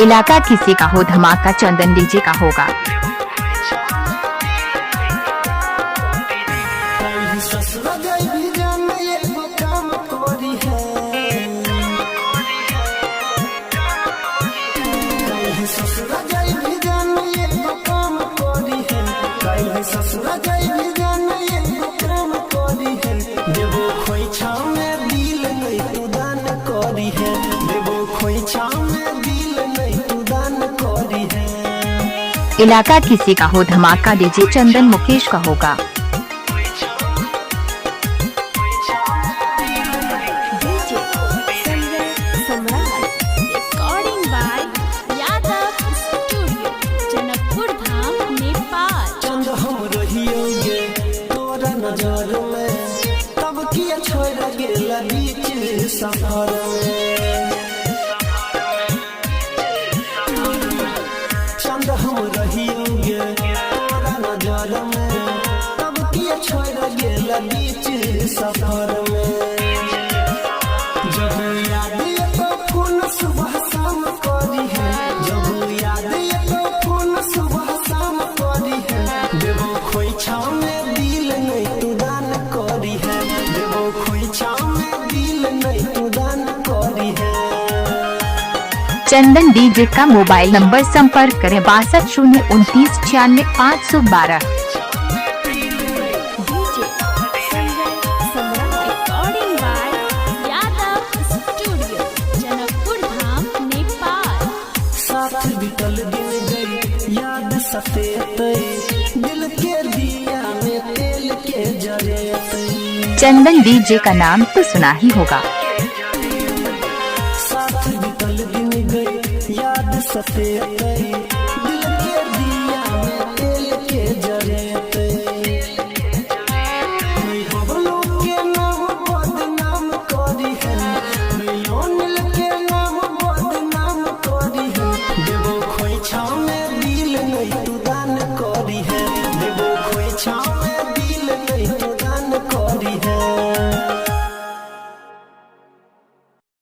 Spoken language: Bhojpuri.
इलाका किसी का हो धमाका चंदन डीजे का होगा। इलाका किसी का हो धमाका डीजे चंदन मुकेश का होगा। सफर चंद हम रहियोगे तोरा नजर में, तब किया छोड़ गेला बीच सफर में। जब याद ये तो फोन सुबह शाम करी है, जब याद ये तो फोन सुबह शाम करी है। देवो खोइछा में दिल नहीं तू दान करी है, देवो खोइछा में दिल नहीं तू दान करी है। चंदन डीजे का मोबाइल नंबर संपर्क करें 62 029 96 512। साथ बितल दिन गई याद सफेद, दिल के दिया में तेल के जरे। चंदन डीजे का नाम तो सुना ही होगा। साथ बितल दिन गई याद सफेद।